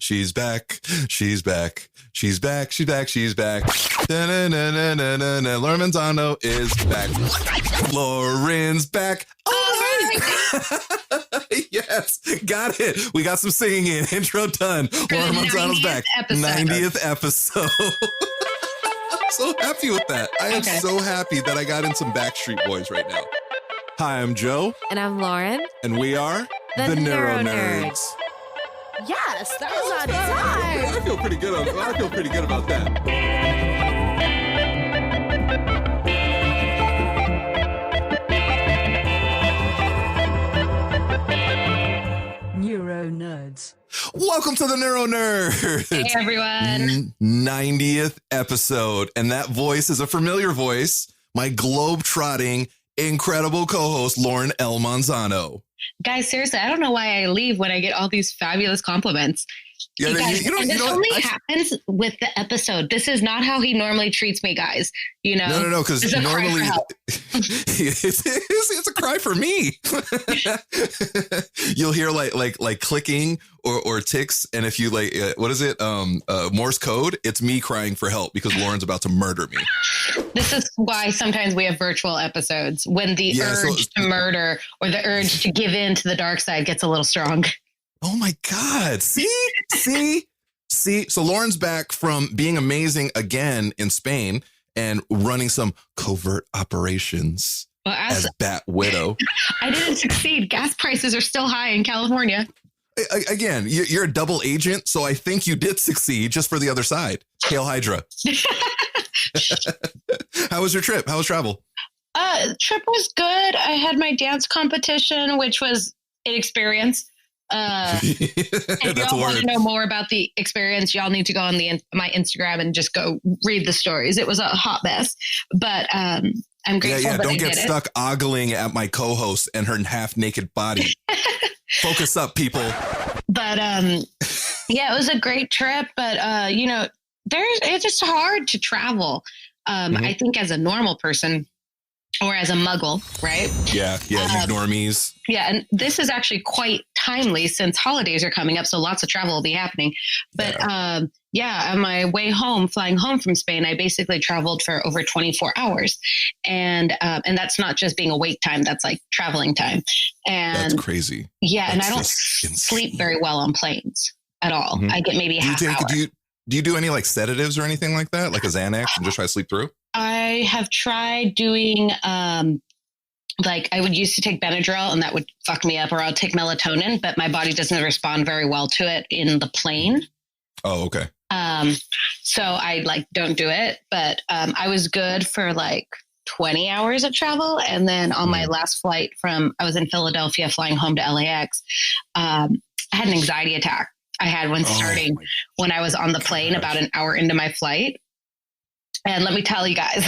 She's back. She's back. She's back. She's back. She's back. Lauren Manzano is back. Lauren's back. Oh, yes, got it. We got some singing in. Intro done. Lauren Manzano's back. 90th episode. I'm so happy with that. I am so happy that I got in some Backstreet Boys right now. Hi, I'm Joe. And I'm Lauren. And we are the NeuroNerds. Yes, that was on time. I feel pretty good. I feel pretty good about that. NeuroNerds. Welcome to the NeuroNerds. Hey, everyone. 90th episode. And that voice is a familiar voice. My globe-trotting, incredible co-host, Lauren L. Manzano. Guys, seriously, I don't know why I leave when I get all these fabulous compliments. Yeah, this only happens with the episode. This is not how he normally treats me, guys. You know? No, because normally it's a cry for me. You'll hear like clicking or ticks, and if you what is it? Morse code. It's me crying for help because Lauren's about to murder me. This is why sometimes we have virtual episodes when the urge to murder or the urge to give in to the dark side gets a little strong. Oh my God. See? So Lauren's back from being amazing again in Spain and running some covert operations as Bat Widow. I didn't succeed. Gas prices are still high in California. Again, you're a double agent, so I think you did succeed just for the other side. Hail Hydra. How was your trip? How was travel? Trip was good. I had my dance competition, which was an experience. If y'all want to know more about the experience, y'all need to go on my Instagram and just go read the stories. It was a hot mess, but I'm grateful. Yeah. That Don't get stuck ogling at my co-host and her half naked body. Focus up, people. But yeah, it was a great trip. But it's just hard to travel. I think as a normal person. Or as a muggle, right? Yeah, you normies. Yeah, and this is actually quite timely since holidays are coming up, so lots of travel will be happening. But on my way home, flying home from Spain, I basically traveled for over 24 hours. And that's not just being awake time, that's like traveling time. And that's crazy. Yeah, and I don't sleep very well on planes at all. Mm-hmm. I get maybe half hour. Do you do any like sedatives or anything like that? Like a Xanax and just try to sleep through? I have tried doing, I would used to take Benadryl and that would fuck me up, or I'll take melatonin, but my body doesn't respond very well to it in the plane. Oh, okay. So I don't do it, but I was good for 20 hours of travel. And then on my last flight I was in Philadelphia flying home to LAX, I had an anxiety attack. I had one starting when I was on the plane about an hour into my flight. And let me tell you guys,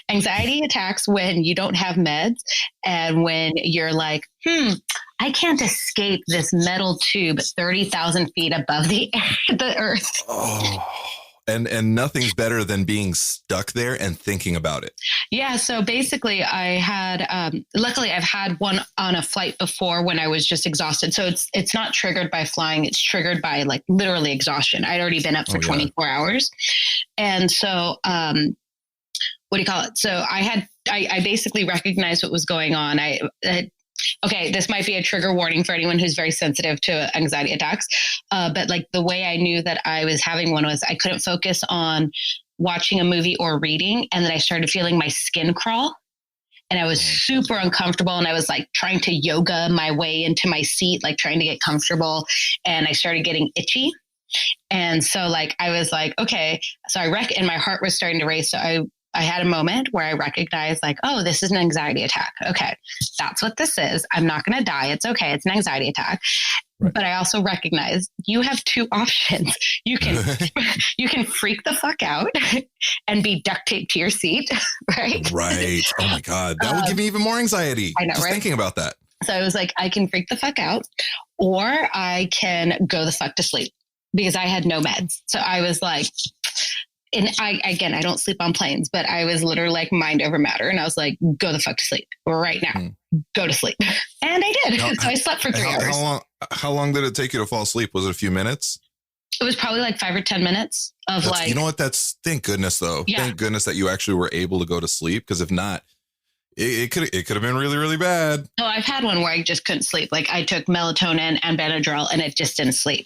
anxiety attacks when you don't have meds and when you're like, I can't escape this metal tube 30,000 feet above the earth. Oh, and nothing's better than being stuck there and thinking about it. Yeah. So basically I had, luckily I've had one on a flight before when I was just exhausted. So it's not triggered by flying. It's triggered by literally exhaustion. I'd already been up for 24 hours. And so, what do you call it? So I basically recognized what was going on. Okay, this might be a trigger warning for anyone who's very sensitive to anxiety attacks. But the way I knew that I was having one was I couldn't focus on watching a movie or reading. And then I started feeling my skin crawl and I was super uncomfortable. And I was trying to yoga my way into my seat, trying to get comfortable. And I started getting itchy. And so I was okay, so and my heart was starting to race. So I had a moment where I recognized oh, this is an anxiety attack. Okay, that's what this is. I'm not going to die. It's okay. It's an anxiety attack. Right. But I also recognize you have two options. You can freak the fuck out and be duct taped to your seat, right? Right. Oh my God. That would give me even more anxiety. I know, just thinking about that. So I was I can freak the fuck out or I can go the fuck to sleep because I had no meds. So I was and I don't sleep on planes, but I was literally mind over matter. And I was go the fuck to sleep right now, go to sleep. And I did. So I slept for 3 hours. How long did it take you to fall asleep? Was it a few minutes? It was probably like 5 or 10 minutes of like, you know what? Thank goodness though. Yeah. Thank goodness that you actually were able to go to sleep. Cause if not, it could have been really, really bad. No, I've had one where I just couldn't sleep. Like I took melatonin and Benadryl and it just didn't sleep.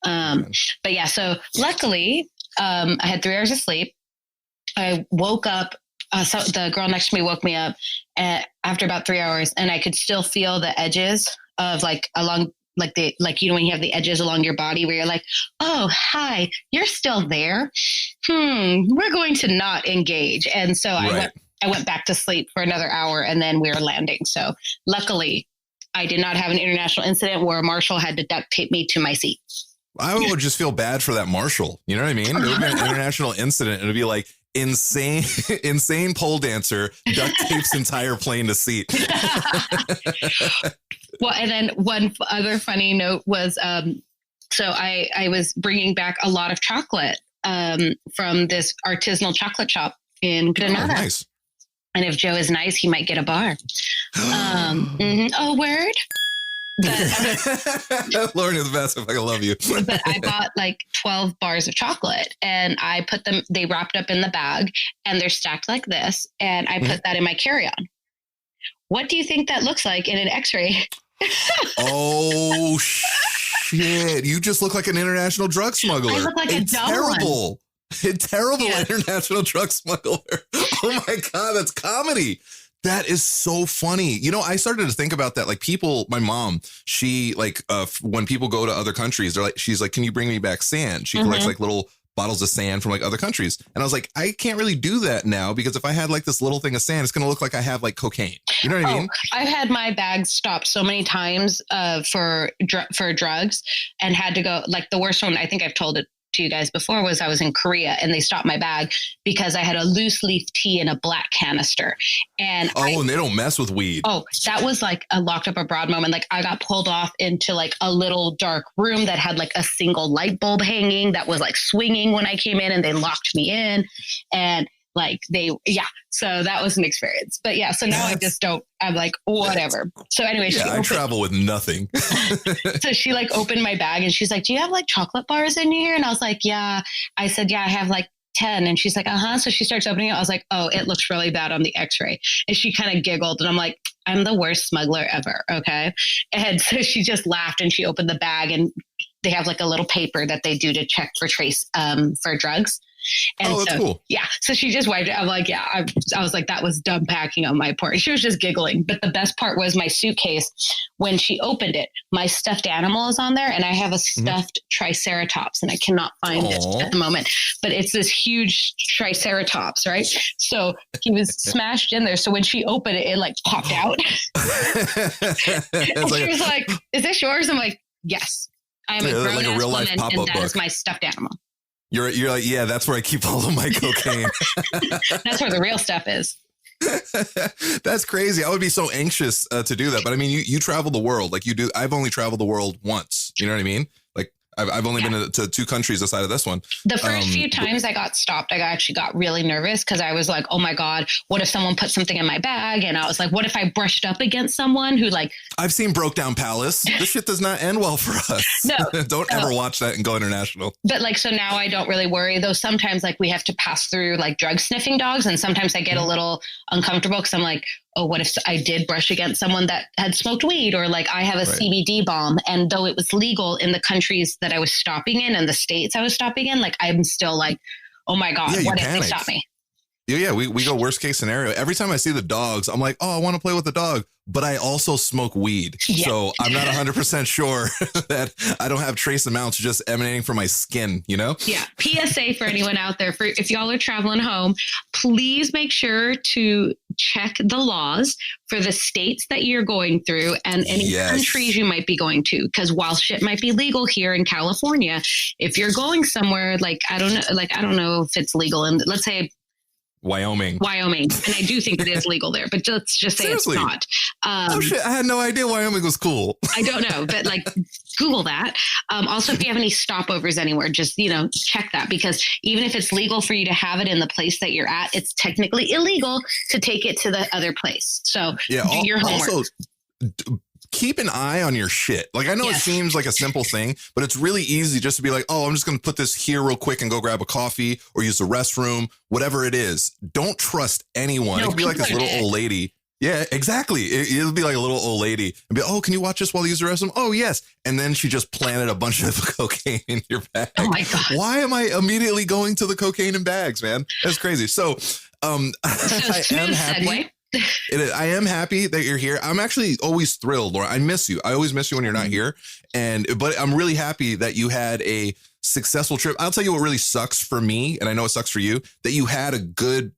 But yeah, so luckily I had 3 hours of sleep. I woke up. So the girl next to me woke me up after about 3 hours, and I could still feel the edges of like along like when you have the edges along your body where you're like, oh, hi, you're still there. We're going to not engage. And so I went back to sleep for another hour, and then we were landing. So luckily I did not have an international incident where a marshal had to duct tape me to my seat. I would just feel bad for that marshal. You know what I mean? It would be an international incident. It would be like, insane pole dancer duct tapes entire plane to seat. Well, and then one other funny note was, so I was bringing back a lot of chocolate from this artisanal chocolate shop in Granada. Oh, nice. And if Joe is nice, he might get a bar. Oh, word. But Lauren is the best. If I can love you. But I bought like 12 bars of chocolate, and I put them, they wrapped up in the bag, and they're stacked like this. And I put that in my carry-on. What do you think that looks like in an x-ray? Oh, shit. You just look like an international drug smuggler. I look like a terrible international drug smuggler. Oh my God, that's comedy. That is so funny. You know, I started to think about that. Like people, my mom, she like, when people go to other countries, she's like, can you bring me back sand? She collects like little bottles of sand from like other countries. And I was like, I can't really do that now because if I had like this little thing of sand, it's going to look like I have like cocaine. You know what I mean? I've had my bags stopped so many times for drugs, and had to go, like the worst one, I think I've told it to you guys before, was I was in Korea and they stopped my bag because I had a loose leaf tea in a black canister. And and they don't mess with weed. Oh, that was like a locked up abroad moment. Like I got pulled off into like a little dark room that had like a single light bulb hanging that was like swinging when I came in, and they locked me in, and like so that was an experience. But yeah, so now I just don't, I'm like, whatever. So anyway, I travel with nothing. So she like opened my bag and she's like, do you have like chocolate bars in here? And I was like, yeah. I said, yeah, I have like 10. And she's like, so she starts opening it. I was like, oh, it looks really bad on the x-ray. And she kind of giggled, and I'm like, I'm the worst smuggler ever. Okay. And so she just laughed, and she opened the bag, and they have like a little paper that they do to check for for drugs. And that's cool. Yeah. So she just wiped it. I'm like, yeah, I was like, that was dumb packing on my part. She was just giggling. But the best part was my suitcase. When she opened it, my stuffed animal is on there, and I have a stuffed triceratops, and I cannot find it at the moment, but it's this huge triceratops, right? So he was smashed in there. So when she opened it, it like popped out. And she was like, is this yours? I'm like, yes, I'm a grown-ass like woman, and that is my stuffed animal. You're like, yeah, that's where I keep all of my cocaine. That's where the real stuff is. That's crazy. I would be so anxious to do that. But I mean, you travel the world like you do. I've only traveled the world once. You know what I mean? Like I've only been to 2 countries aside of this one. The first few times I got stopped, I actually got really nervous because I was like, oh my God, what if someone put something in my bag? And I was like, what if I brushed up against someone who like... I've seen Broke Down Palace. This shit does not end well for us. No. Don't ever watch that and go international. But like, so now I don't really worry, though sometimes like we have to pass through like drug sniffing dogs, and sometimes I get a little uncomfortable because I'm like, oh, what if I did brush against someone that had smoked weed, or like I have a CBD bomb, and though it was legal in the countries that I was stopping in and the states I was stopping in, like I'm still like, oh my God, what if they stop me? Yeah, we go worst case scenario. Every time I see the dogs, I'm like, oh, I want to play with the dog, but I also smoke weed. Yeah. So I'm not 100% sure that I don't have trace amounts just emanating from my skin, you know? Yeah. PSA for anyone out there, if y'all are traveling home, please make sure to check the laws for the states that you're going through and any countries you might be going to. Because while shit might be legal here in California, if you're going somewhere like, I don't know if it's legal in, let's say, Wyoming. And I do think it is legal there, but let's just say Seriously? It's not. Oh shit, I had no idea Wyoming was cool. I don't know, but like Google that. Also, if you have any stopovers anywhere, just, check that, because even if it's legal for you to have it in the place that you're at, it's technically illegal to take it to the other place. So do your homework. Also, keep an eye on your shit. Like, I know it seems like a simple thing, but it's really easy just to be like, oh, I'm just going to put this here real quick and go grab a coffee or use the restroom, whatever it is. Don't trust anyone. It could be like this little old lady. Yeah, exactly. It'll be like a little old lady and be, oh, can you watch this while you use the restroom? Oh, yes. And then she just planted a bunch of cocaine in your bag. Oh my God. Why am I immediately going to the cocaine in bags, man? That's crazy. So I am happy. I am happy that you're here. I'm actually always thrilled, Laura. I miss you. I always miss you when you're not here. But I'm really happy that you had a successful trip. I'll tell you what really sucks for me, and I know it sucks for you, that you had a good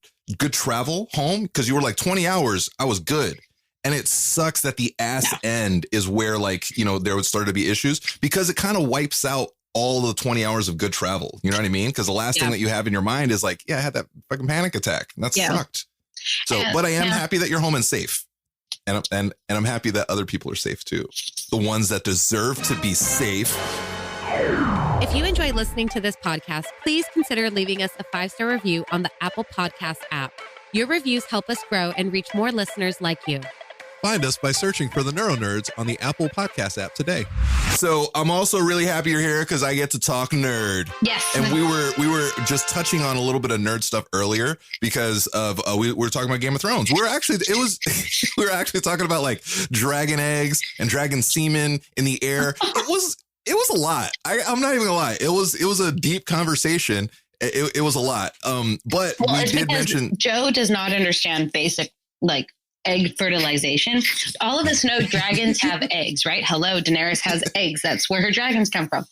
travel home, because you were like 20 hours. I was good. And it sucks that the end is where, like, you know, there would start to be issues, because it kind of wipes out all the 20 hours of good travel. You know what I mean? Because the last thing that you have in your mind is like, I had that fucking panic attack. And that sucked. So, but I am happy that you're home and safe. And I'm happy that other people are safe too. The ones that deserve to be safe. If you enjoy listening to this podcast, please consider leaving us a 5-star review on the Apple Podcast app. Your reviews help us grow and reach more listeners like you. Find us by searching for the NeuroNerds on the Apple Podcast app today. So I'm also really happy you're here because I get to talk nerd. Yes. And we were just touching on a little bit of nerd stuff earlier because of we were talking about Game of Thrones. We were actually talking about like dragon eggs and dragon semen in the air. It was a lot. I'm not even gonna lie. It was a deep conversation. It was a lot. But we did mention Joe does not understand basic like egg fertilization. All of us know dragons have eggs, right? Hello, Daenerys has eggs. That's where her dragons come from.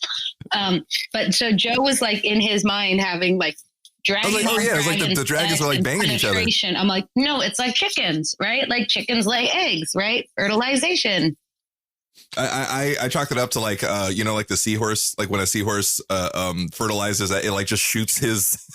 But so Joe was like in his mind having like dragons. I was like, oh yeah, it's like the dragons are like banging each other. I'm like, no, it's like chickens, right? Like chickens lay eggs, right? Fertilization. I chalked it up to like like the seahorse, like when a seahorse fertilizes, it like just shoots his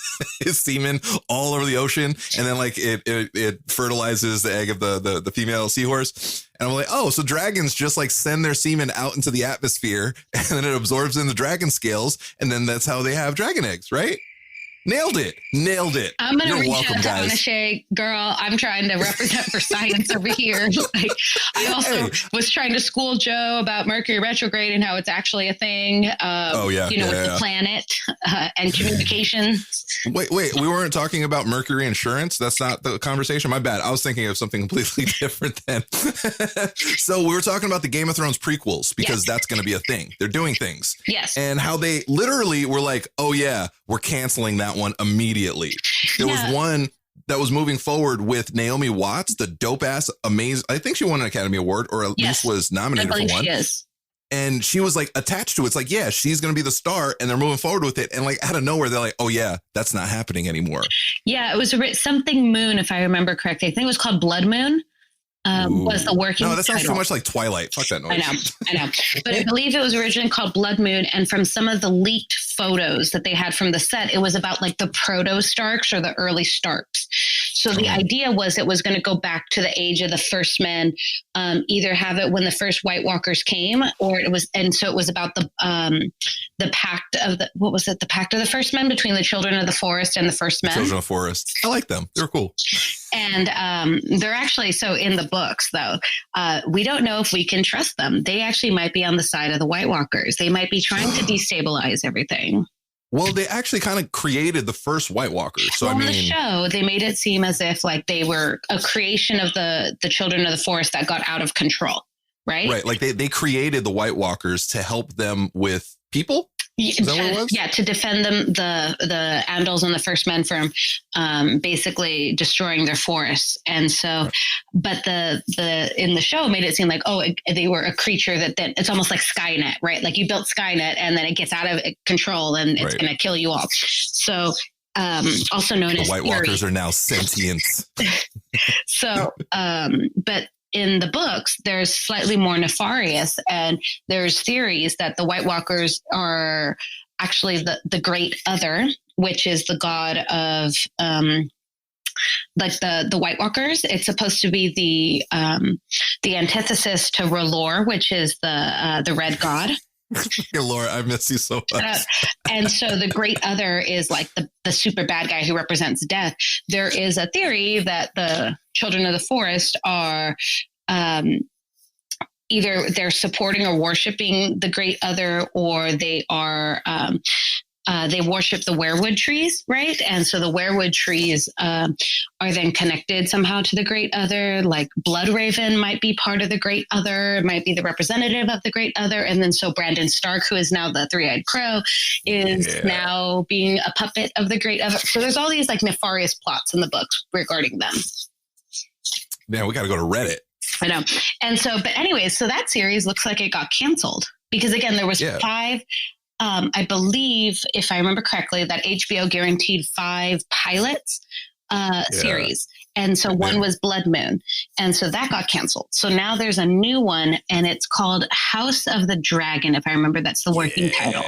semen all over the ocean, and then like it fertilizes the egg of the female seahorse. And I'm like, oh, so dragons just like send their semen out into the atmosphere, and then it absorbs in the dragon scales, and then that's how they have dragon eggs, right? Nailed it. I'm going to reach out to Anashay. Girl, I'm trying to represent for science over here. Like, I also was trying to school Joe about Mercury retrograde and how it's actually a thing. With the planet and communications. Wait, we weren't talking about Mercury insurance? That's not the conversation? My bad. I was thinking of something completely different then. So we were talking about the Game of Thrones prequels because that's going to be a thing. They're doing things. Yes. And how they literally were like, oh yeah, we're canceling that one immediately. There was one that was moving forward with Naomi Watts, the dope ass, amazing. I think she won an Academy Award or at least was nominated for one. And she was like attached to it. It's like, yeah, she's going to be the star, and they're moving forward with it. And like out of nowhere, they're like, oh yeah, that's not happening anymore. Yeah, it was something Moon, if I remember correctly. I think it was called Blood Moon. Was the working No, that sounds title. too much like Twilight. Fuck that noise. I know. But I believe it was originally called Blood Moon. And from some of the leaked photos that they had from the set, it was about like the proto Starks or the early Starks. So the idea was it was going to go back to the age of the first men, either have it when the first White Walkers came, or it was, and so it was about the pact of the pact of the first men between the children of the forest and the first men. Children of the forest. I like them. They're cool. And they're actually, so in the books though, we don't know if we can trust them. They actually might be on the side of the White Walkers. They might be trying to destabilize everything. Well, they actually kind of created the first White Walkers. So, on the show, they made it seem as if like they were a creation of the children of the forest that got out of control, right? Right. Like they created the White Walkers to help them with people. Is that what it was? Yeah, to defend them, the Andals and the First Men from basically destroying their forests. And so, but the in the show made it seem like, they were a creature that it's almost like Skynet, right? Like you built Skynet and then it gets out of control and it's going to kill you all. So, also known as White Walkers are now sentient. So, but in the books, there's slightly more nefarious, and there's theories that the White Walkers are actually the Great Other, which is the god of like the White Walkers. It's supposed to be the antithesis to R'hllor, which is the Red God. Laura, I miss you so much. And so the Great Other is like the super bad guy who represents death. There is a theory that the children of the forest are either they're supporting or worshiping the great other, or they are they worship the werewood trees, right? And so the werewood trees are then connected somehow to the great other. Like Blood Raven might be part of the great other, might be the representative of the great other. And then so Brandon Stark, who is now the three-eyed crow, is now being a puppet of the great other. So there's all these like nefarious plots in the books regarding them. Man, we got to go to Reddit. I know. And so, but anyways, so that series looks like it got canceled because again, there was 5, I believe, if I remember correctly, that HBO guaranteed 5 pilots series. And so one was Blood Moon. And so that got canceled. So now there's a new one and it's called House of the Dragon. If I remember, that's the working title.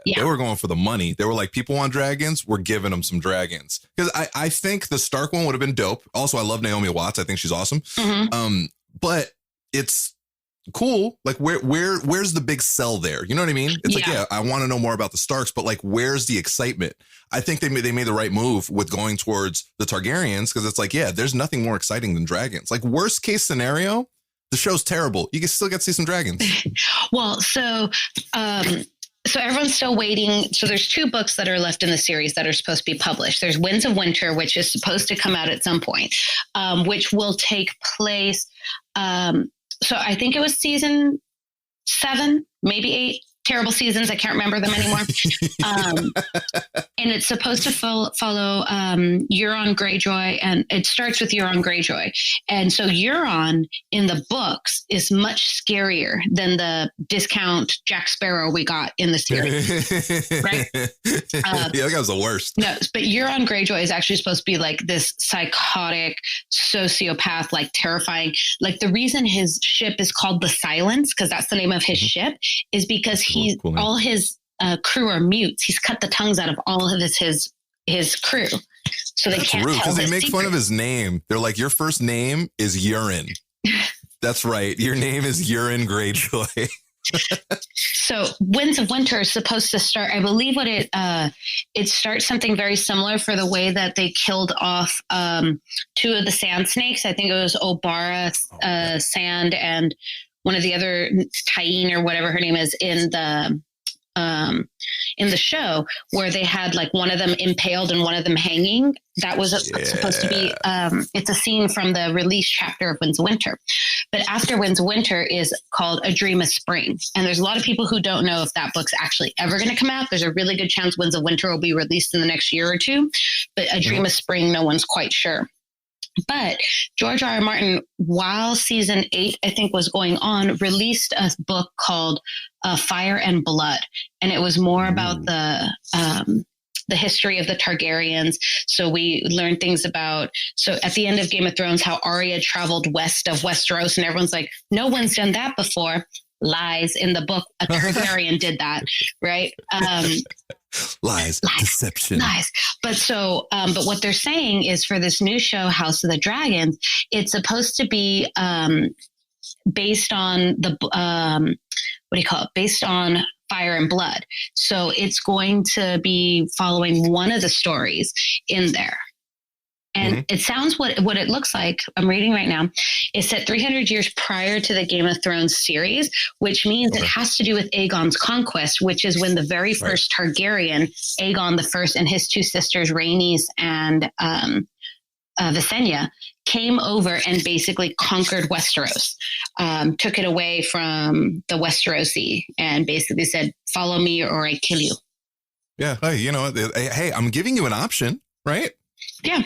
Yeah. They were going for the money. They were like, people want dragons. We're giving them some dragons. Because I think the Stark one would have been dope. Also, I love Naomi Watts. I think she's awesome. Mm-hmm. But it's cool. Like, where's the big sell there? You know what I mean? It's like, I want to know more about the Starks, but like, where's the excitement? I think they made the right move with going towards the Targaryens, because it's like, there's nothing more exciting than dragons. Like, worst case scenario, the show's terrible. You can still get to see some dragons. Well, so everyone's still waiting. So there's 2 books that are left in the series that are supposed to be published. There's Winds of Winter, which is supposed to come out at some point, which will take place. So I think it was season 7, maybe 8. Terrible seasons. I can't remember them anymore. And it's supposed to follow Euron Greyjoy, and it starts with Euron Greyjoy. And so Euron in the books is much scarier than the discount Jack Sparrow we got in the series. Right? That guy was the worst. No, but Euron Greyjoy is actually supposed to be like this psychotic sociopath, like terrifying. Like the reason his ship is called the Silence, because that's the name of his ship, is because all his crew are mutes. He's cut the tongues out of all of his crew, so they can't tell. Because they make fun of his name. They're like, your first name is Urine. That's right. Your name is Euron Greyjoy. So Winds of Winter is supposed to start. I believe what it starts something very similar for the way that they killed off 2 of the Sand Snakes. I think it was Obara Sand and one of the other, Tyene or whatever her name is, in the show, where they had like one of them impaled and one of them hanging. That was supposed to be, it's a scene from the release chapter of Winds of Winter. But after Winds of Winter is called A Dream of Spring. And there's a lot of people who don't know if that book's actually ever going to come out. There's a really good chance Winds of Winter will be released in the next year or 2. But A Dream of Spring, no one's quite sure. But George R. R. Martin, while season 8, I think, was going on, released a book called Fire and Blood. And it was more about the history of the Targaryens. So we learned things about, so at the end of Game of Thrones, how Arya traveled west of Westeros, and everyone's like, no one's done that before. Lies. In the book, a Targaryen did that, right? Lies, deception. Lies. But what they're saying is for this new show, House of the Dragons, it's supposed to be based on based on Fire and Blood. So it's going to be following one of the stories in there. And it sounds what it looks like. I'm reading right now. It's set 300 years prior to the Game of Thrones series, which means it has to do with Aegon's conquest, which is when the very first Targaryen, Aegon the First, and his 2 sisters, Rhaenys and Visenya, came over and basically conquered Westeros, took it away from the Westerosi, and basically said, "Follow me, or I kill you." Yeah, hey, I'm giving you an option, right? Yeah.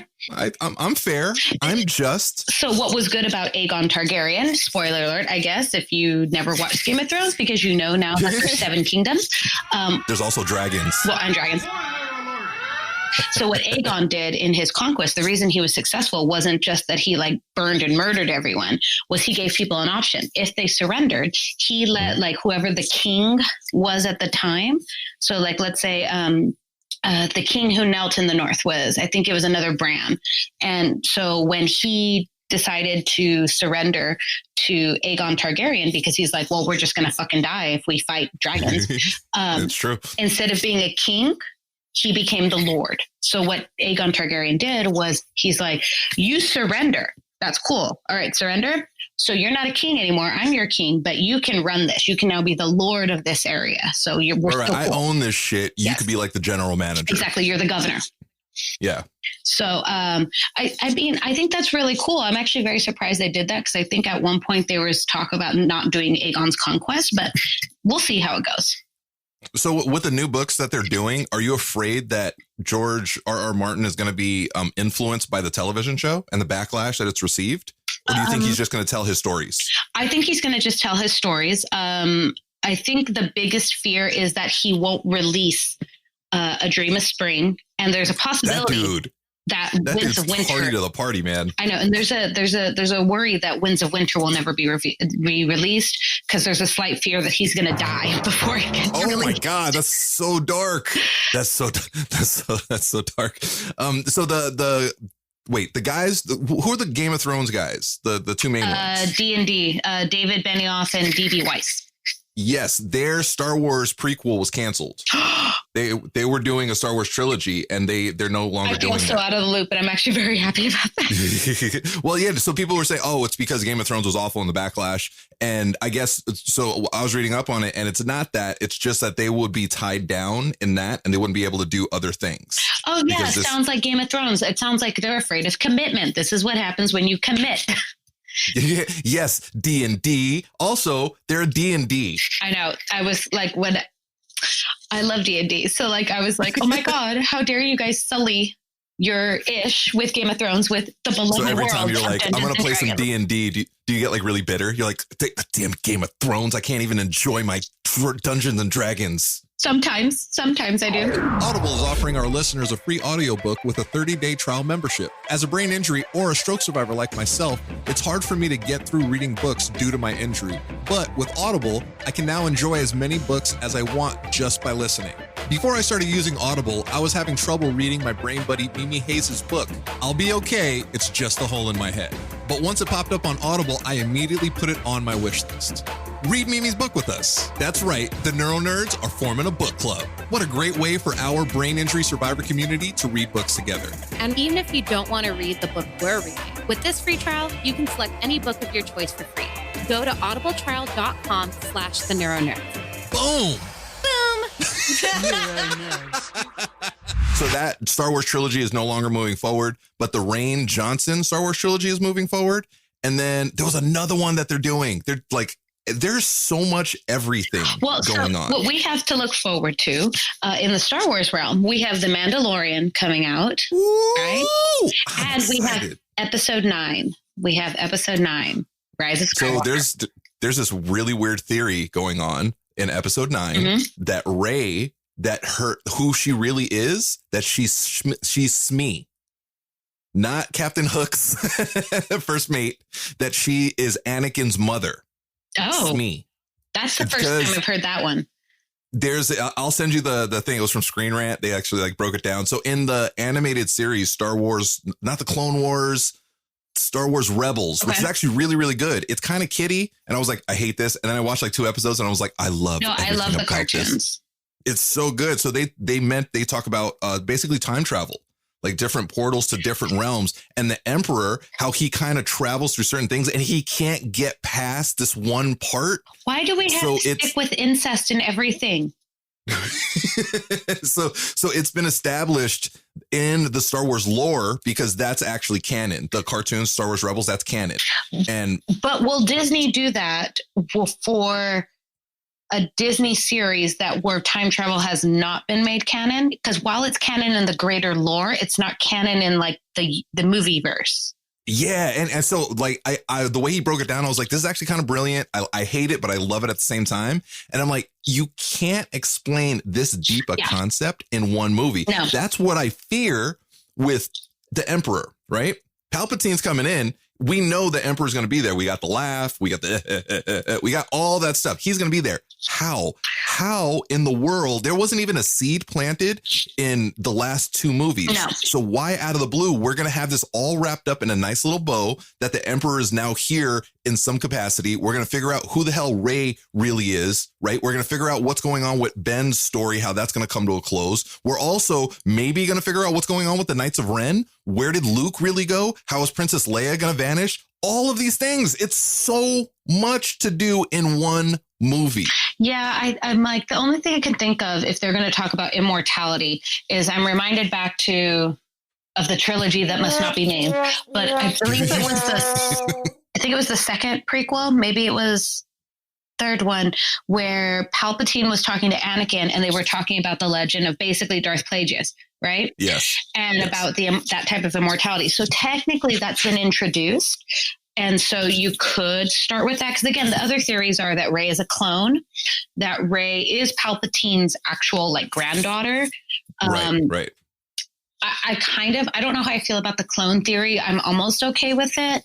I'm fair. I'm just. So what was good about Aegon Targaryen, spoiler alert, I guess, if you never watched Game of Thrones, because you know now that there's 7 kingdoms. There's also dragons. Well, and dragons. So what Aegon did in his conquest, the reason he was successful wasn't just that he like burned and murdered everyone, was he gave people an option. If they surrendered, he let like whoever the king was at the time. So like, let's say, the king who knelt in the north was, I think it was another Bran. And so when he decided to surrender to Aegon Targaryen, because he's like, well, we're just going to fucking die if we fight dragons. That's true. Instead of being a king, he became the Lord. So what Aegon Targaryen did was he's like, you surrender. That's cool. All right, surrender. So you're not a king anymore. I'm your king, but you can run this. You can now be the lord of this area. So we're right. cool. I own this shit. You could be like the general manager. Exactly. You're the governor. Yeah. So I mean, I think that's really cool. I'm actually very surprised they did that because I think at one point there was talk about not doing Aegon's Conquest, but we'll see how it goes. So with the new books that they're doing, are you afraid that George R.R. Martin is going to be influenced by the television show and the backlash that it's received? Or do you think he's just going to tell his stories? I think he's going to just tell his stories. I think the biggest fear is that he won't release A Dream of Spring. And there's a possibility that Winds of Winter. Party to the party, man. I know, and there's a worry that Winds of Winter will never be released because there's a slight fear that he's going to die before it gets released. Oh my God, that's so dark. That's so dark. So the guys, who are the Game of Thrones guys? The two main ones. D&D, David Benioff and D.B. Weiss. Yes, their Star Wars prequel was canceled. They were doing a Star Wars trilogy, and they're no longer doing that. I'm still out of the loop, but I'm actually very happy about that. Well, yeah. So people were saying, "Oh, it's because Game of Thrones was awful in the backlash," and I guess so. I was reading up on it, and it's not that. It's just that they would be tied down in that, and they wouldn't be able to do other things. Oh yeah, it sounds like Game of Thrones. It sounds like they're afraid of commitment. This is what happens when you commit. Yes, D&D. Also, they're a D&D. I know. I was like, when I love D&D. So like, I was like, oh my God, how dare you guys sully your ish with Game of Thrones with the beloved world. So every time you're like, I'm going to play some D&D. Do you get like really bitter? You're like, damn Game of Thrones. I can't even enjoy my Dungeons and Dragons. Sometimes I do. Audible is offering our listeners a free audiobook with a 30-day trial membership. As a brain injury or a stroke survivor like myself, it's hard for me to get through reading books due to my injury. But with Audible, I can now enjoy as many books as I want just by listening. Before I started using Audible, I was having trouble reading my brain buddy Mimi Hayes' book, I'll Be Okay, It's Just a Hole in My Head. But once it popped up on Audible, I immediately put it on my wish list. Read Mimi's book with us. That's right, the NeuroNerds are forming a book club. What a great way for our brain injury survivor community to read books together. And even if you don't want to read the book we're reading, with this free trial, you can select any book of your choice for free. Go to audibletrial.com/theneuronerds. Boom! So that Star Wars trilogy is no longer moving forward, but the Rian Johnson Star Wars trilogy is moving forward. And then there was another one that they're doing. They're like, there's so much everything going on. What we have to look forward to in the Star Wars realm, we have The Mandalorian coming out, right? And we have episode 9. We have episode 9, Rise of Skywalker. So there's this really weird theory going on in episode 9 that Rey, who she really is, that she's Smee, not Captain Hook's first mate, that she is Anakin's mother. Oh, Smee. That's the first time I've heard that one. I'll send you the thing. It was from Screen Rant. They actually like broke it down. So in the animated series, Star Wars, not the Clone Wars, Star Wars Rebels, which is actually really, really good. It's kind of kiddie. And I was like, I hate this. And then I watched like 2 episodes and I was like, I love the cartoons. This. It's so good. So they talk about basically time travel, like different portals to different realms. And the Emperor, how he kind of travels through certain things and he can't get past this one part. Why do we have to stick with incest and everything? So it's been established in the Star Wars lore because that's actually canon. The cartoons, Star Wars Rebels, that's canon. But will Disney do that for a Disney series where time travel has not been made canon? Because while it's canon in the greater lore, it's not canon in like the movie verse. Yeah. And so like I the way he broke it down, I was like, this is actually kind of brilliant. I hate it, but I love it at the same time. And I'm like, you can't explain this deep a concept in one movie. No. That's what I fear with the Emperor, right? Palpatine's coming in. We know the Emperor's going to be there. We got the laugh. We got we got all that stuff. He's going to be there. How in the world? There wasn't even a seed planted in the last 2 movies. No. So why out of the blue, we're going to have this all wrapped up in a nice little bow that the Emperor is now here in some capacity. We're going to figure out who the hell Rey really is, right? We're going to figure out what's going on with Ben's story, how that's going to come to a close. We're also maybe going to figure out what's going on with the Knights of Ren. Where did Luke really go? How is Princess Leia going to vanish? All of these things. It's so much to do in one movie. Yeah, I'm like, the only thing I can think of if they're going to talk about immortality is I'm reminded back to of the trilogy that must not be named, but I believe it was the second prequel, maybe it was third one, where Palpatine was talking to Anakin and they were talking about the legend of basically Darth Plagueis, right? Yes. And about that type of immortality. So technically that's been introduced. And so you could start with that. Because again, the other theories are that Rey is a clone, that Rey is Palpatine's actual like granddaughter. Right. I don't know how I feel about the clone theory. I'm almost okay with it.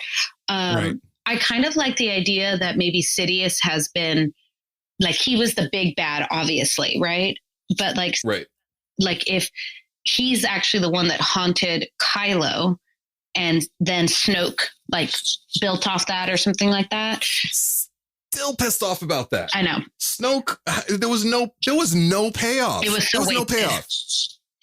Right. I kind of like the idea that maybe Sidious has been like, he was the big bad, obviously. Right. But like, like if he's actually the one that haunted Kylo and then Snoke like built off that or something like that. Still pissed off about that. I know. Snoke, there was no payoff. It was so wasted. No payoff.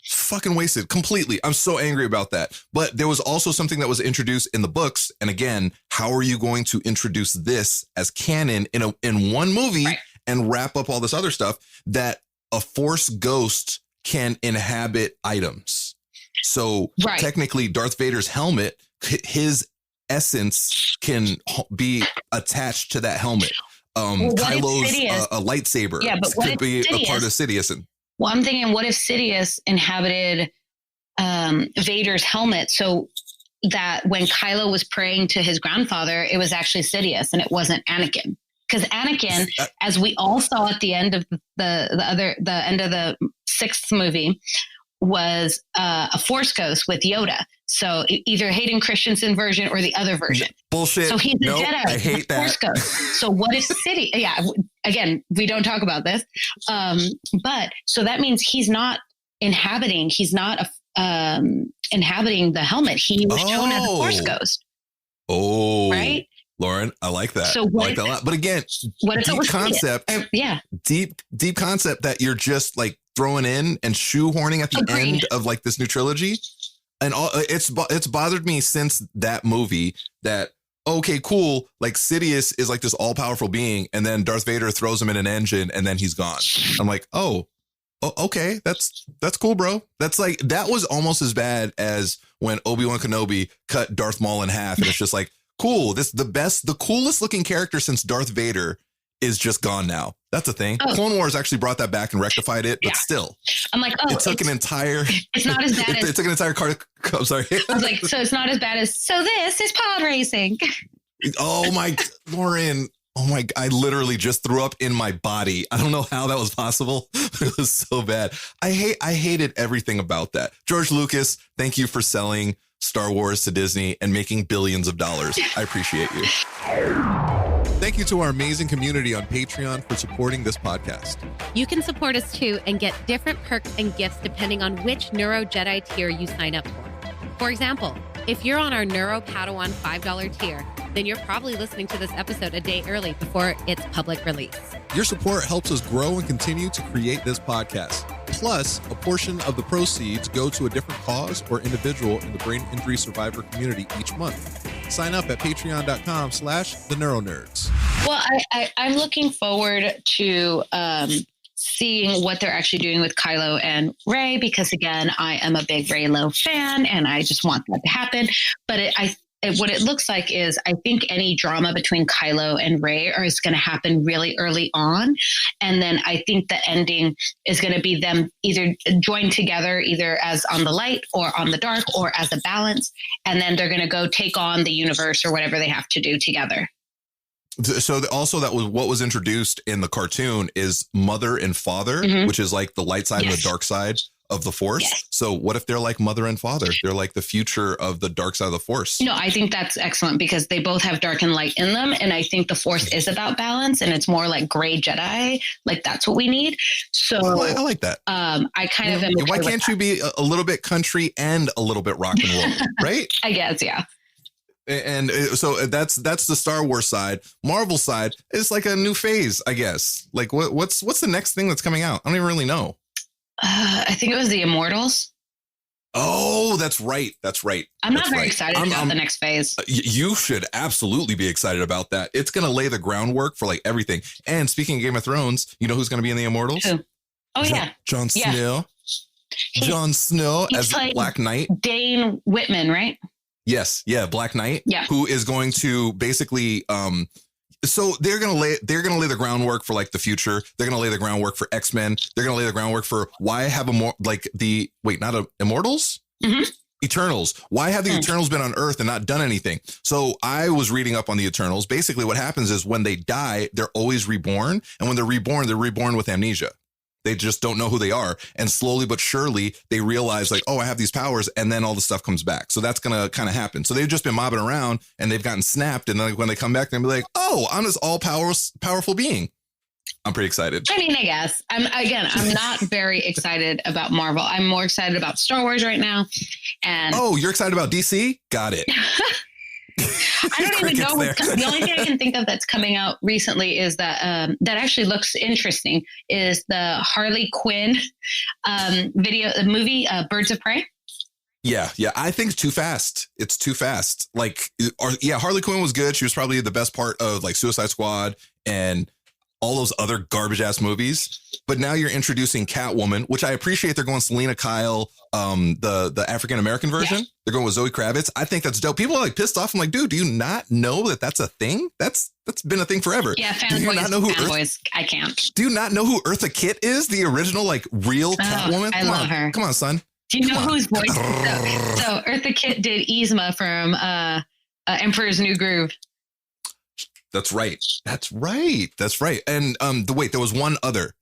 Fucking wasted completely. I'm so angry about that. But there was also something that was introduced in the books. And again, how are you going to introduce this as canon in one movie and wrap up all this other stuff, that a Force ghost can inhabit items? So technically Darth Vader's helmet, his essence can be attached to that helmet. Kylo's a lightsaber could be a part of Sidious. Well, I'm thinking, what if Sidious inhabited Vader's helmet so that when Kylo was praying to his grandfather, it was actually Sidious and it wasn't Anakin? Because Anakin, as we all saw at the end of the end of the sixth movie, was a Force ghost with Yoda. So either Hayden Christensen version or the other version. Bullshit. So he's a Jedi. I hate that. Force ghost. So what if Sidious? Yeah. Again, we don't talk about this. But so that means he's not inhabiting. He's not inhabiting the helmet. He was shown as a Force ghost. Oh, right. Lauren, I like that. So I like that a lot. But again, what if deep concept? Deep concept that you're just like throwing in and shoehorning at the end of like this new trilogy. And it's bothered me since that movie that, okay, cool. Like Sidious is like this all powerful being. And then Darth Vader throws him in an engine and then he's gone. I'm like, oh, okay. That's cool, bro. That's like, that was almost as bad as when Obi-Wan Kenobi cut Darth Maul in half. And it's just like, cool. The coolest looking character since Darth Vader is just gone now. That's a thing. Clone Wars actually brought that back and rectified it, but still. I'm like, it took an entire. It's not as bad as. It took an entire car. I'm sorry. I was like, so it's not as bad as. So this is pod racing. Oh my, Lauren. Oh my, I literally just threw up in my body. I don't know how that was possible, but it was so bad. I hated everything about that. George Lucas, thank you for selling Star Wars to Disney and making billions of dollars. I appreciate you. Thank you to our amazing community on Patreon for supporting this podcast. You can support us too and get different perks and gifts depending on which Neuro Jedi tier you sign up for. For example, if you're on our Neuro Padawan $5 tier, then you're probably listening to this episode a day early before its public release. Your support helps us grow and continue to create this podcast. Plus, a portion of the proceeds go to a different cause or individual in the brain injury survivor community each month. Sign up at patreon.com/the NeuroNerds. Well, I'm looking forward to seeing what they're actually doing with Kylo and Rey, because again, I am a big Reylo fan and I just want that to happen. But what it looks like is I think any drama between Kylo and Rey is going to happen really early on. And then I think the ending is going to be them either joined together, either as on the light or on the dark or as a balance. And then they're going to go take on the universe or whatever they have to do together. So also that was what was introduced in the cartoon is mother and father, which is like the light side and the dark side of the Force. Yes. So what if they're like mother and father? They're like the future of the dark side of the Force. No, I think that's excellent because they both have dark and light in them. And I think the Force is about balance and it's more like gray Jedi. Like that's what we need. So I like that. I kind of am. Why can't you be a little bit country and a little bit rock and roll, right? I guess. Yeah. And so that's the Star Wars side. Marvel side is like a new phase, I guess. Like what's the next thing that's coming out? I don't even really know. I think it was the Immortals. Oh, that's right. I'm not very excited about the next phase. You should absolutely be excited about that. It's going to lay the groundwork for like everything. And speaking of Game of Thrones, you know who's going to be in the Immortals? Who? Oh, Jon Snow. Jon Snow as Black Knight. Dane Whitman, right? Yes. Yeah. Black Knight. Yeah. Who is going to basically, so they're gonna lay the groundwork for like the future. They're gonna lay the groundwork for X-Men. They're gonna lay the groundwork for why have Immortals? Mm-hmm. Eternals. Why have the Eternals been on Earth and not done anything? So I was reading up on the Eternals. Basically, what happens is when they die, they're always reborn, and when they're reborn with amnesia. They just don't know who they are. And slowly but surely, they realize like, oh, I have these powers. And then all the stuff comes back. So that's going to kind of happen. So they've just been mobbing around and they've gotten snapped. And then when they come back, they'll be like, oh, I'm this all powerful being. I'm pretty excited. I mean, I guess I'm not very excited about Marvel. I'm more excited about Star Wars right now. And oh, you're excited about DC? Got it. I don't even know the only thing I can think of that's coming out recently is that that actually looks interesting is the Harley Quinn movie Birds of Prey. Yeah. I think it's too fast. It's too fast. Like, Harley Quinn was good. She was probably the best part of like Suicide Squad and all those other garbage ass movies. But now you're introducing Catwoman, which I appreciate. They're going Selena Kyle, the African American version. Yeah. They're going with Zoe Kravitz. I think that's dope. People are like pissed off. I'm like, dude, do you not know that that's a thing? That's been a thing forever. Yeah, fanboys. I can't. Do you not know who Eartha Kitt is? The original like real Catwoman. I love her. Come on, son. Do you know whose voice? So Eartha Kitt did Yzma from Emperor's New Groove. That's right. And there was one other.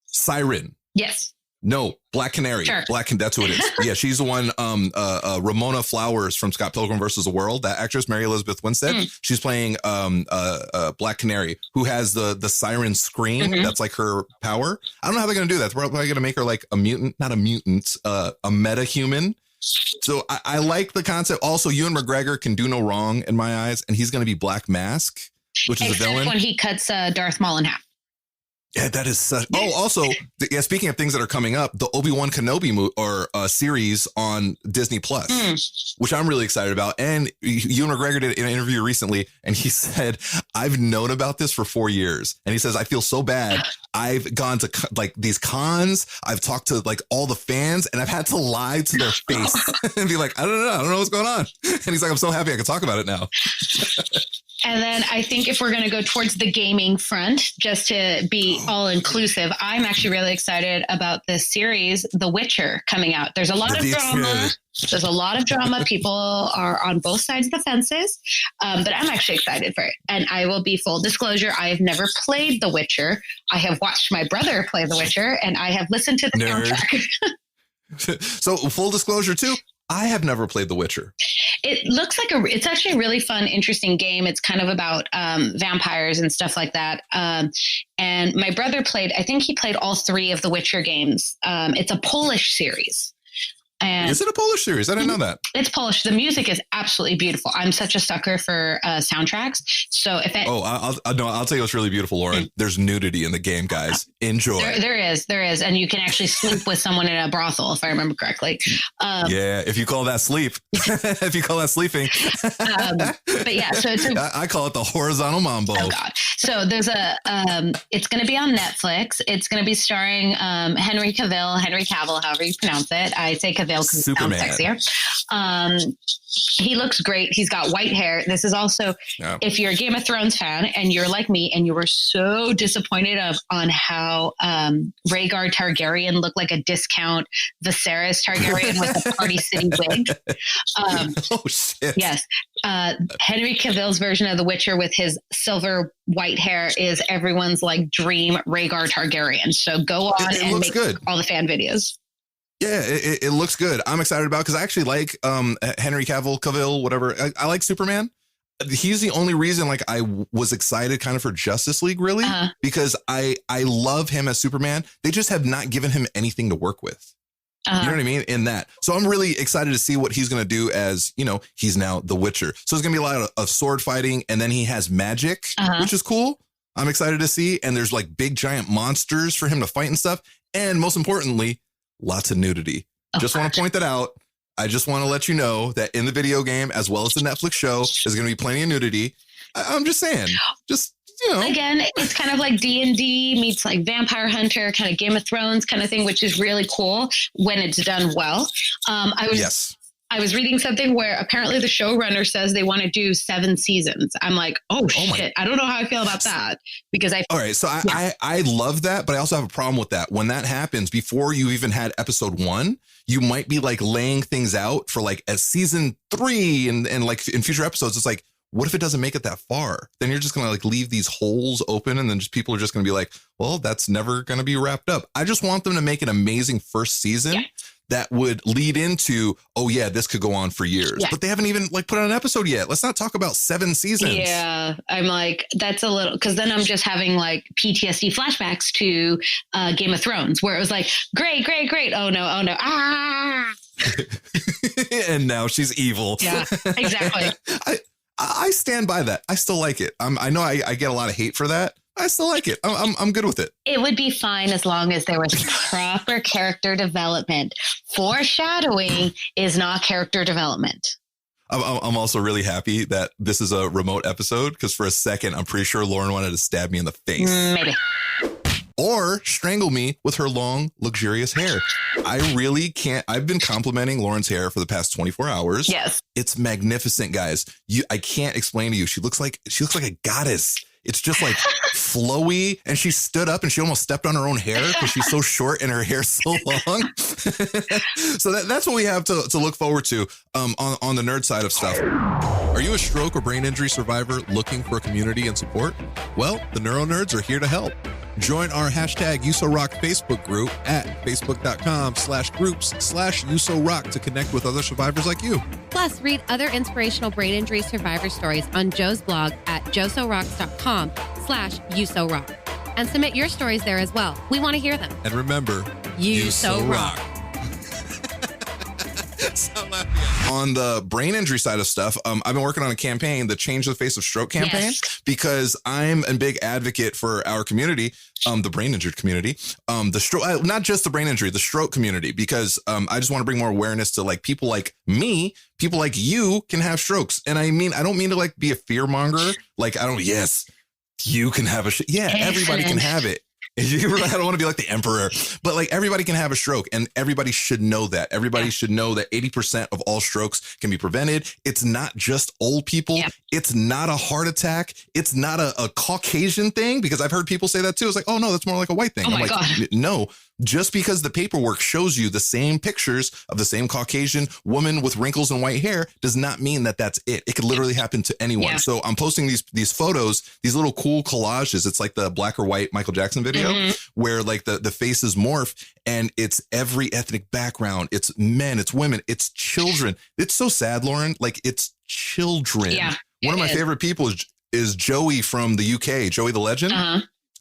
Siren. Yes. No, Black Canary. Sure. That's who it is. Yeah, she's the one. Ramona Flowers from Scott Pilgrim versus the World. That actress, Mary Elizabeth Winstead. She's playing Black Canary, who has the siren scream. Mm-hmm. That's like her power. I don't know how they're gonna do that. They're probably gonna make her like a mutant, not a mutant, a meta-human. So I like the concept. Also, Ewan McGregor can do no wrong in my eyes, and he's gonna be Black Mask, which is a villain. When he cuts Darth Maul in half. Yeah, that is such. Oh, also, speaking of things that are coming up, the Obi-Wan Kenobi series on Disney Plus, which I'm really excited about. And Ewan McGregor did an interview recently, and he said, "I've known about this for 4 years." And he says, "I feel so bad. I've gone to like these cons. I've talked to like all the fans, and I've had to lie to their face and be like, I don't know what's going on." And he's like, "I'm so happy I can talk about it now." And then I think if we're going to go towards the gaming front, just to be all inclusive, I'm actually really excited about this series, The Witcher, coming out. There's a lot of drama. People are on both sides of the fences, but I'm actually excited for it. And I will be full disclosure. I have never played The Witcher. I have watched my brother play The Witcher, and I have listened to the soundtrack. So full disclosure too, I have never played The Witcher. It looks like it's actually a really fun, interesting game. It's kind of about vampires and stuff like that. And my brother I think he played all 3 of the Witcher games. It's a Polish series. And is it a Polish series? I didn't know that. It's Polish. The music is absolutely beautiful. I'm such a sucker for soundtracks. So if it, I'll tell you what's really beautiful, Lauren. There's nudity in the game, guys. Enjoy. There is, and you can actually sleep with someone in a brothel, if I remember correctly. Yeah, if you call that sleep, if you call that sleeping. But yeah, so it's I call it the horizontal mambo. Oh God! So there's it's going to be on Netflix. It's going to be starring Henry Cavill, however you pronounce it. I say Cavill because it sounds sexier. He looks great. He's got white hair. This is also, if you're a Game of Thrones fan and you're like me and you were so disappointed on how Rhaegar Targaryen looked like a discount Viserys Targaryen with a Party City wig. Oh shit! Yes, Henry Cavill's version of The Witcher with his silver white hair is everyone's like dream Rhaegar Targaryen. So go on and make all the fan videos. Yeah, it looks good. I'm excited about it because I actually like Henry Cavill, whatever. I like Superman. He's the only reason like I was excited kind of for Justice League, really, because I love him as Superman. They just have not given him anything to work with. You know what I mean? In that. So I'm really excited to see what he's going to do as, he's now the Witcher. So there's going to be a lot of sword fighting, and then he has magic, which is cool. I'm excited to see. And there's like big giant monsters for him to fight and stuff. And most importantly, lots of nudity. Just want to point that out. I just want to let you know that in the video game, as well as the Netflix show, there's going to be plenty of nudity. I'm just saying, Again, it's kind of like D&D meets like Vampire Hunter, kind of Game of Thrones kind of thing, which is really cool when it's done well. I was reading something where apparently the showrunner says they want to do 7 seasons. I'm like, oh shit. I don't know how I feel about that because all right. So I love that, but I also have a problem with that. When that happens, before you even had episode 1, you might be like laying things out for like a season 3 and like in future episodes. It's like, what if it doesn't make it that far? Then you're just going to like leave these holes open, and then just people are just going to be like, well, that's never going to be wrapped up. I just want them to make an amazing first season that would lead into, oh yeah, this could go on for years, but they haven't even like put out an episode yet. Let's not talk about 7 seasons. Yeah. I'm like, that's a little, cause then I'm just having like PTSD flashbacks to Game of Thrones where it was like, great. Oh no. Ah. And now she's evil. Yeah, exactly. I stand by that. I still like it. I know I get a lot of hate for that. I still like it. I'm good with it. It would be fine as long as there was proper character development. Foreshadowing is not character development. I'm also really happy that this is a remote episode because for a second, I'm pretty sure Lauren wanted to stab me in the face. Maybe. Or strangle me with her long, luxurious hair. I really can't. I've been complimenting Lauren's hair for the past 24 hours. Yes. It's magnificent, guys. I can't explain to you. She looks like a goddess. It's just like flowy, and she stood up and she almost stepped on her own hair because she's so short and her hair's so long. So that's what we have to look forward to on the nerd side of stuff. Are you a stroke or brain injury survivor looking for a community and support? Well, the NeuroNerds are here to help. Join our hashtag USORock Facebook group at facebook.com/groups/USORock to connect with other survivors like you. Plus, read other inspirational brain injury survivor stories on Joe's blog at josorocks.com/USORock. And submit your stories there as well. We want to hear them. And remember, USORock. On the brain injury side of stuff, I've been working on a campaign, the Change the Face of Stroke campaign, because I'm a big advocate for our community, the brain injured community, the stroke, not just the brain injury, the stroke community, because I just want to bring more awareness to like people like me, people like you can have strokes. And I don't mean to like be a fear monger. Like you can have everybody can have it. I don't want to be like the emperor, but like everybody can have a stroke and everybody should know that. Everybody should know that 80% of all strokes can be prevented. It's not just old people. Yeah. It's not a heart attack. It's not a Caucasian thing, because I've heard people say that too. It's like, oh no, that's more like a white thing. Oh my God. No, just because the paperwork shows you the same pictures of the same Caucasian woman with wrinkles and white hair does not mean that that's it. It could literally happen to anyone. Yeah. So I'm posting these photos, these little cool collages. It's like the black or white Michael Jackson video where like the faces morph, and it's every ethnic background. It's men, it's women, it's children. It's so sad, Lauren. Like it's children. Yeah, one of my favorite people is Joey from the UK, Joey the Legend.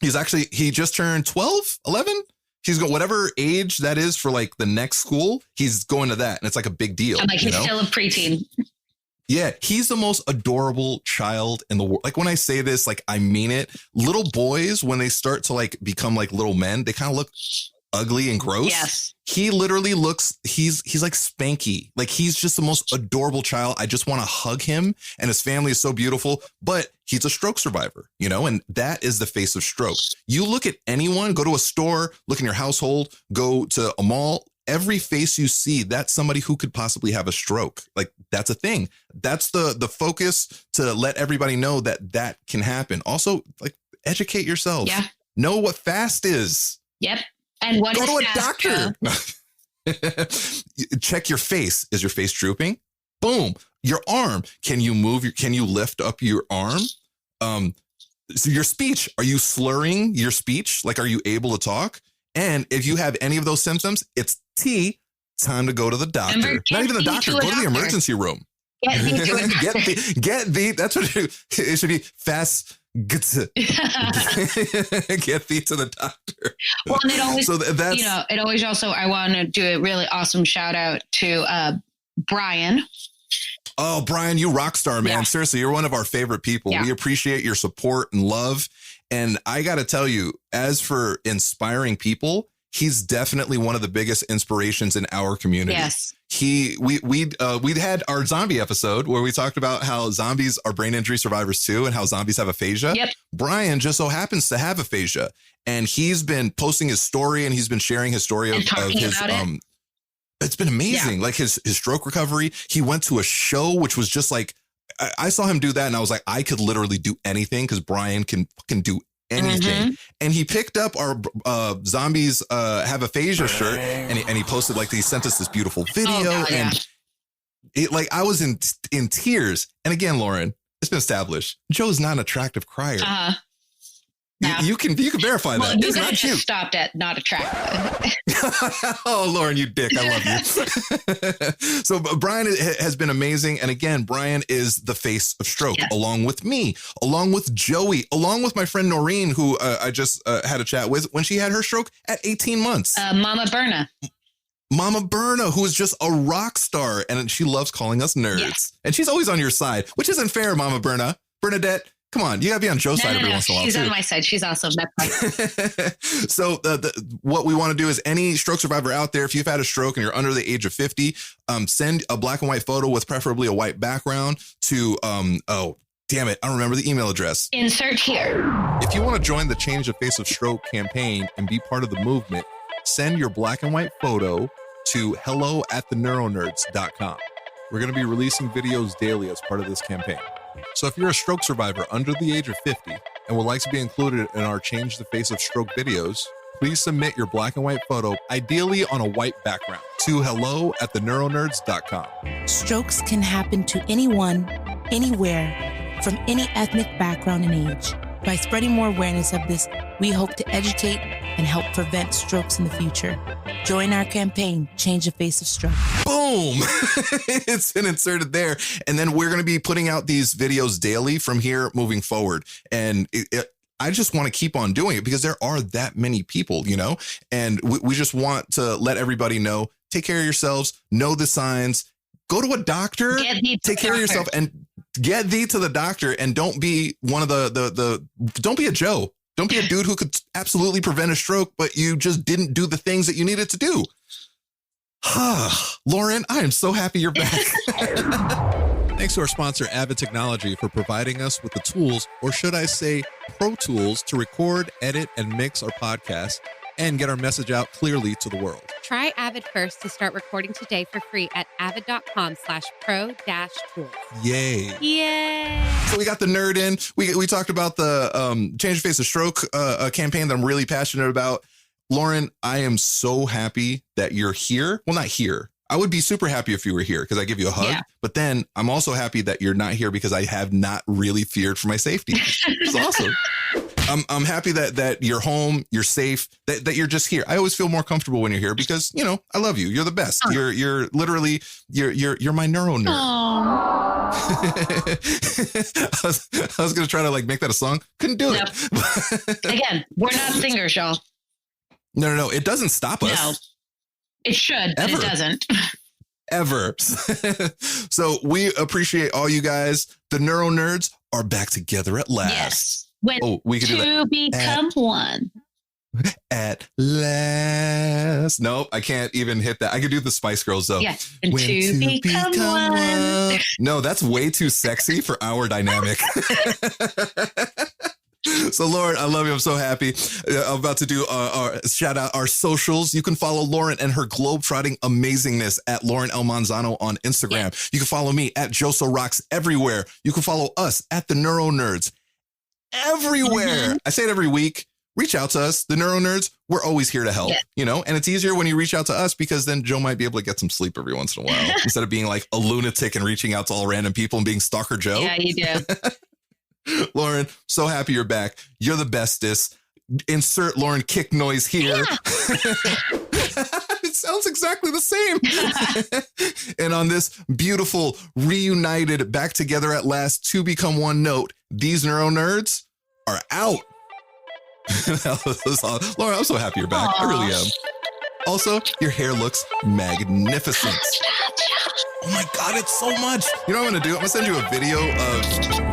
He just turned 12, 11. He's got whatever age that is for like the next school. He's going to that. And it's like a big deal. I'm like, he's still a preteen. Yeah. He's the most adorable child in the world. Like when I say this, like I mean it. Little boys, when they start to like become like little men, they kind of look ugly and gross. Yes. He literally looks, he's like Spanky. Like he's just the most adorable child. I just want to hug him, and his family is so beautiful, but he's a stroke survivor, and that is the face of stroke. You look at anyone, go to a store, look in your household, go to a mall, every face you see, that's somebody who could possibly have a stroke. Like that's a thing. That's the focus, to let everybody know that can happen. Also, like educate yourself. Yeah. Know what FAST is. Yep. And what go is to a FAST? Doctor. Check your face. Is your face drooping? Boom. Your arm. Can you lift up your arm? So your speech, are you slurring your speech? Like, are you able to talk? And if you have any of those symptoms, it's time to go to the doctor. Not even the doctor. Go to the emergency room. Get me to a doctor. That's what it should be. FAST. get thee to the doctor. Well, and it always, it always also, I want to do a really awesome shout out to Brian. Oh, Brian, you rock star, man. Yeah. Seriously, you're one of our favorite people. Yeah. We appreciate your support and love. And I got to tell you, as for inspiring people, he's definitely one of the biggest inspirations in our community. Yes. We'd had our zombie episode where we talked about how zombies are brain injury survivors too, and how zombies have aphasia. Yep. Brian just so happens to have aphasia, and he's been posting his story, and he's been sharing his story of his It's been amazing. Yeah. Like his stroke recovery. He went to a show, which was just like, I saw him do that and I was like, I could literally do anything because Brian can do anything. Mm-hmm. And he picked up our zombies have aphasia shirt and he posted, like, he sent us this beautiful video. And it, like, I was in tears. And again, Lauren, it's been established, Joe's not an attractive crier. No. You can verify that. You could just stopped at not attractive. Oh, Lauren, you dick. I love you. So Brian has been amazing. And again, Brian is the face of stroke, along with me, along with Joey, along with my friend Noreen, who I just had a chat with when she had her stroke at 18 months. Mama Berna, who is just a rock star. And she loves calling us nerds. Yeah. And she's always on your side, which isn't fair, Mama Berna. Bernadette. Come on, you gotta be on Joe's side every once in a while. She's on my side. She's awesome. So what we want to do is, any stroke survivor out there, if you've had a stroke and you're under the age of 50, send a black and white photo with preferably a white background to oh, damn it, I don't remember the email address. Insert here. If you want to join the Change the Face of Stroke campaign and be part of the movement, send your black and white photo to hello@theneuronerds.com. We're going to be releasing videos daily as part of this campaign. So if you're a stroke survivor under the age of 50 and would like to be included in our Change the Face of Stroke videos, please submit your black and white photo, ideally on a white background, to hello@theneuronerds.com. Strokes can happen to anyone, anywhere, from any ethnic background and age. By spreading more awareness of this, we hope to educate and help prevent strokes in the future. Join our campaign, Change the Face of Stroke. Boom! It's been inserted there. And then we're going to be putting out these videos daily from here moving forward. And I just want to keep on doing it because there are that many people, you know, and we just want to let everybody know, take care of yourselves, know the signs, go to a doctor, take care of yourself, and get thee to the doctor. And don't be one of don't be a Joe. Don't be a dude who could absolutely prevent a stroke, but you just didn't do the things that you needed to do. Lauren, I am so happy you're back. Thanks to our sponsor, Avid Technology, for providing us with the tools, or should I say pro tools, to record, edit, and mix our podcast and get our message out clearly to the world. Try Avid first to start recording today for free at avid.com/pro-tools. Yay. Yay. So we got the nerd in. We talked about the Change the Face of Stroke campaign that I'm really passionate about. Lauren, I am so happy that you're here. Well, not here. I would be super happy if you were here because I give you a hug. Yeah. But then I'm also happy that you're not here because I have not really feared for my safety. It's awesome. I'm happy that you're home, you're safe, that you're just here. I always feel more comfortable when you're here because, you know, I love you. You're the best. Oh. You're literally you're my neuro nerd. I was gonna try to like make that a song. Couldn't do it. Again, we're not singers, y'all. No. It doesn't stop us. No. It should, but it doesn't. Ever. So we appreciate all you guys. The NeuroNerds are back together at last. Yes. When we can do that. Become one. At last. Nope, I can't even hit that. I could do the Spice Girls though. Yeah. And to become one. No, that's way too sexy for our dynamic. So Lauren, I love you. I'm so happy. I'm about to do our shout out our socials. You can follow Lauren and her globetrotting amazingness at Lauren L. Manzano on Instagram. Yeah. You can follow me at Joso Rocks everywhere. You can follow us at the NeuroNerds everywhere. Mm-hmm. I say it every week. Reach out to us, the NeuroNerds. We're always here to help, you know, and it's easier when you reach out to us because then Joe might be able to get some sleep every once in a while instead of being like a lunatic and reaching out to all random people and being Stalker Joe. Yeah, you do. Lauren, so happy you're back. You're the bestest. Insert Lauren kick noise here. Yeah. It sounds exactly the same. And on this beautiful, reunited, back together at last to become one note, these NeuroNerds are out. Laura, I'm so happy you're back. Aww. I really am. Also, your hair looks magnificent. Oh my God, it's so much. You know what I'm going to do? I'm going to send you a video of